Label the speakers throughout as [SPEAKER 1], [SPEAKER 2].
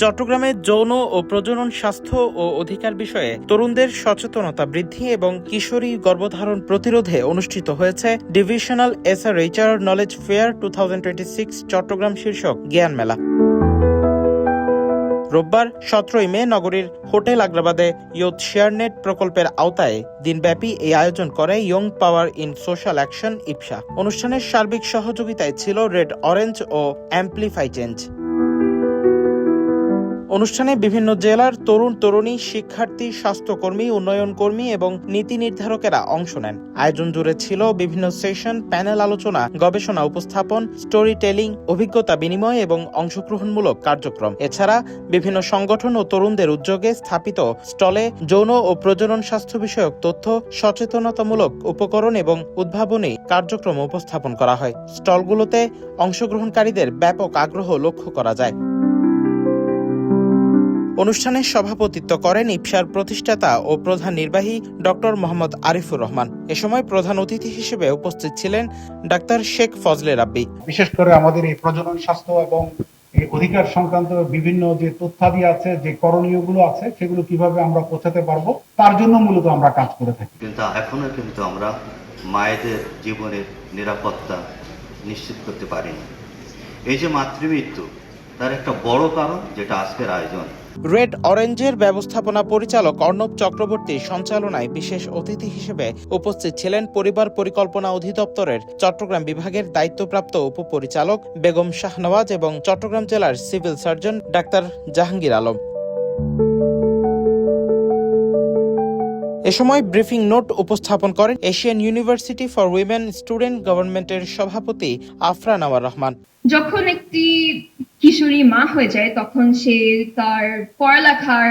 [SPEAKER 1] চট্টগ্রামে যৌন ও প্রজনন স্বাস্থ্য ও অধিকার বিষয়ে তরুণদের সচেতনতা বৃদ্ধি এবং কিশোরী গর্ভধারণ প্রতিরোধে অনুষ্ঠিত হয়েছে divisional SRHR knowledge fair 2026 Chattogram শীর্ষক জ্ঞান মেলা। রোববার 17 মে নগরীর হোটেল আগ্রাবাদে ইয়ুথ শেয়ারনেট প্রকল্পের আওতায় দিনব্যাপী এই আয়োজন করে young power in social action YPSA. অনুষ্ঠানের সার্বিক সহযোগিতায় ছিল রেড অরেঞ্জ ও অ্যাম্পলিফাই চেঞ্জ। অনুষ্ঠানে বিভিন্ন জেলার তরুণ তরুণী, শিক্ষার্থী, স্বাস্থ্যকর্মী, উন্নয়ন কর্মী এবং নীতি নির্ধারকেরা অংশ নেন। আয়োজন জুড়ে ছিল বিভিন্ন সেশন, প্যানেল আলোচনা, গবেষণা উপস্থাপন, স্টোরি টেলিং, অভিজ্ঞতা বিনিময় এবং অংশগ্রহণমূলক কার্যক্রম। এছাড়া বিভিন্ন সংগঠন ও তরুণদের উদ্যোগে স্থাপিত স্টলে যৌন ও প্রজনন স্বাস্থ্য বিষয়ক তথ্য, সচেতনতামূলক উপকরণ এবং উদ্ভাবনী কার্যক্রম উপস্থাপন করা হয়। স্টলগুলোতে অংশগ্রহণকারীদের ব্যাপক আগ্রহ লক্ষ্য করা যায়। অনুষ্ঠানে সভাপতিত্ব করেন ইপসার প্রতিষ্ঠাতা ও প্রধান নির্বাহী ডক্টর মোহাম্মদ আরিফুর রহমান। এ সময় প্রধান অতিথি হিসেবে উপস্থিত ছিলেন ডাক্তার শেখ ফজলে রাব্বি।
[SPEAKER 2] বিশেষ করে আমাদের এই প্রজনন স্বাস্থ্য এবং এই অধিকার সংক্রান্ত বিভিন্ন যে তথ্যাদি আছে, যে করণীয়গুলো আছে, সেগুলো কিভাবে আমরা পৌঁছাতে পারবো, তার জন্য মূলত আমরা কাজ করে থাকি।
[SPEAKER 3] কিন্তু এখনো আমরা মায়েদের জীবনের নিরাপত্তা নিশ্চিত করতে পারিনি। এই যে মাতৃমৃত্যু, তার একটা বড় কারণ যেটা আজকের আয়োজন।
[SPEAKER 1] রেড অরেঞ্জের ব্যবস্থাপনা পরিচালক অর্ণব চক্রবর্তী সঞ্চালনায় বিশেষ অতিথি হিসেবে উপস্থিত ছিলেন পরিবার পরিকল্পনা অধিদপ্তরের চট্টগ্রাম বিভাগের দায়িত্বপ্রাপ্ত উপপরিচালক বেগম শাহনওয়াজ এবং চট্টগ্রাম জেলার civil surgeon doctor Jahangir Alam. এ সময় ব্রিফিং নোট উপস্থাপন করেন Asian university for women student গভর্নমেন্টের সভাপতি আফরান আওয়ার রহমান।
[SPEAKER 4] যখন একটি কিশোরী মা হয়ে যায়, তখন সে তার পড়ালেখার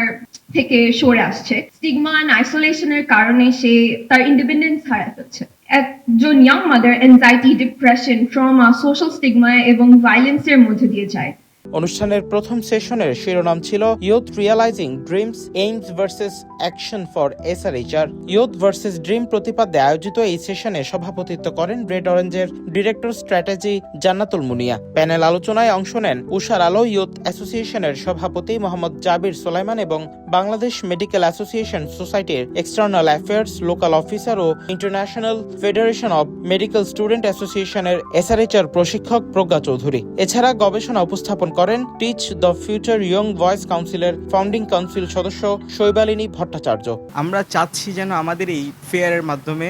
[SPEAKER 4] থেকে সরে আসছে। স্টিগমা এন্ড আইসোলেশনের কারণে সে তার ইন্ডিপেন্ডেন্স হারায় ফেলছে। একজন young mother anxiety, depression, trauma, social stigma এবং ভায়োলেন্সের মধ্যে দিয়ে যায়।
[SPEAKER 1] অনুষ্ঠানের প্রথম সেশনের শিরোনাম ছিল youth realizing dreams, aims versus action for SRHR। Youth versus dream প্রতিপাদ্যে আয়োজিত এই সেশনে সভাপতিত্ব করেন রেড অরেঞ্জের director strategy Jannatul Munia. Panel আলোচনায় অংশ নেন উষার আলো ইয়ুথ অ্যাসোসিয়েশনের সভাপতি মোহাম্মদ জাবির সোলাইমান এবং বাংলাদেশ মেডিকেল অ্যাসোসিয়েশন সোসাইটির এক্সটার্নাল অ্যাফেয়ার্স লোকাল অফিসার ও international federation of medical student অ্যাসোসিয়েশনের SRHR প্রশিক্ষক প্রজ্ঞা চৌধুরী। এছাড়া গবেষণা উপস্থাপন করেন teach the future young voice কাউন্সিলের ফাউন্ডিং কাউন্সিল সদস্য শৈবালিনী ভট্টাচার্য।
[SPEAKER 5] আমরা চাচ্ছি যেন আমাদের এই ফেয়ারের মাধ্যমে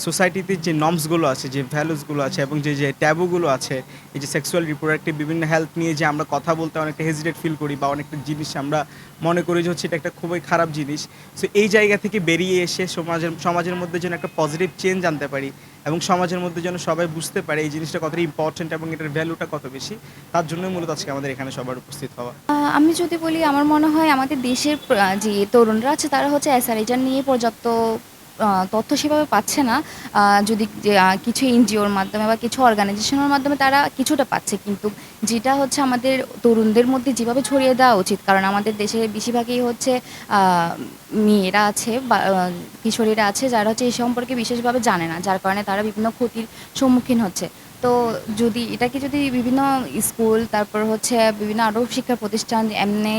[SPEAKER 5] সোসাইটিতে যে নর্মসগুলো আছে, যে ভ্যালুসগুলো আছে এবং যে ট্যাবুগুলো আছে, এই যে সেক্সুয়াল রিপ্রোডাক্টিভ বিভিন্ন হেলথ নিয়ে যে আমরা কথা বলতে অনেকটা হেজিটেট ফিল করি বা অনেকটা জিনিস আমরা মনে করি যে হচ্ছে এটা একটা খুবই খারাপ জিনিস। সো এই জায়গা থেকে বেরিয়ে এসে সমাজের মধ্যে যেন একটা পজিটিভ চেঞ্জ আনতে পারি এবং সমাজের মধ্যে যেন সবাই বুঝতে পারে এই জিনিসটা কতটা ইম্পর্টেন্ট এবং এটার ভ্যালুটা কত বেশি, তার জন্যই মূলত আজকে আমাদের এখানে সবার উপস্থিত হওয়া।
[SPEAKER 6] আমি যদি বলি, আমার মনে হয় আমাদের দেশের যে তরুণরা আছে তারা হচ্ছে SRHR নিয়ে পর্যাপ্ত তথ্য সেভাবে পাচ্ছে না। যদি কিছু এনজিওর মাধ্যমে বা কিছু অর্গানাইজেশনের মাধ্যমে তারা কিছুটা পাচ্ছে, কিন্তু যেটা হচ্ছে আমাদের তরুণদের মধ্যে যেভাবে ছড়িয়ে দেওয়া উচিত, কারণ আমাদের দেশে বেশিরভাগই হচ্ছে মেয়েরা আছে বা কিশোরীরা আছে যারা হচ্ছে এই সম্পর্কে বিশেষভাবে জানে না, যার কারণে তারা বিভিন্ন ক্ষতির সম্মুখীন হচ্ছে। তো যদি এটাকে যদি বিভিন্ন স্কুল, তারপর হচ্ছে বিভিন্ন আরও শিক্ষা প্রতিষ্ঠান, এমনি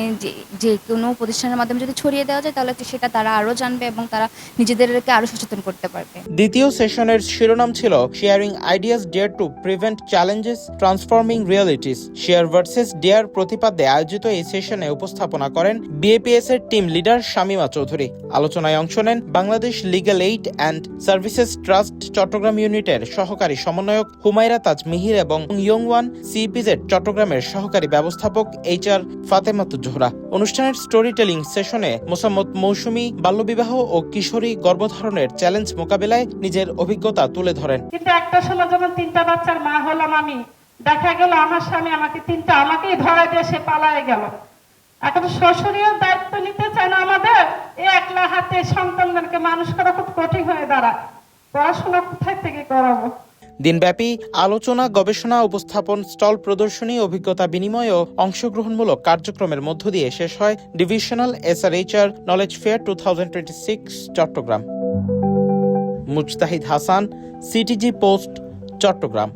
[SPEAKER 6] যে কোনো প্রতিষ্ঠানের মাধ্যমে যদি ছড়িয়ে দেওয়া যায়, তাহলে সেটা তারা আরও জানবে এবং তারা নিজেদেরকে আরও সচেতন করতে পারবে।
[SPEAKER 1] দ্বিতীয় সেশনের শিরোনাম ছিল sharing ideas dare to prevent challenges, transforming realities. Share versus dare প্রতিপাদ্যে আয়োজিত এই সেশনে উপস্থাপনা করেন BAPS এর টিম লিডার শামিমা চৌধুরী। আলোচনায় অংশ নেন Bangladesh legal aid and services trust Chattogram ইউনিটের সহকারী সমন্বয়ক হুমায়রা তাজ মিহির এবং ইয়ং ওয়ান CPZ চট্টগ্রামের সহকারী ব্যবস্থাপক HR ফাতেমাতুজ জোহরা। অনুষ্ঠানের স্টোরি টেলিং সেশনে মোসাম্মদ মৌসুমী বাল্যবিবাহ ও কিশোরী গর্ভধারণের চ্যালেঞ্জ মোকাবেলায় নিজের অভিজ্ঞতা তুলে ধরেন।
[SPEAKER 7] কিন্তু একটা সময় যখন 3টা বাচ্চার মা হলাম আমি, দেখা গেল আমার স্বামী আমাকেই ধরা দিয়ে সে পালায়ে গেল। এখন শ্বশুরীয় দায়িত্ব নিতে চায় না আমাদের, একলা হাতে সন্তানদেরকে মানুষ করা খুব কঠিন হয়ে দাঁড়ায়। পড়াশোনা কোথায় থেকে করাবো?
[SPEAKER 1] দিনব্যাপী আলোচনা, গবেষণা, উপস্থাপন, স্টল প্রদর্শনী, অভিজ্ঞতা বিনিময় ও অংশগ্রহণমূলক কার্যক্রমের মধ্য দিয়ে শেষ হয় divisional SRHR knowledge fair 2026 Chattogram. Mujtahid Hasan, CTG post, Chittagong.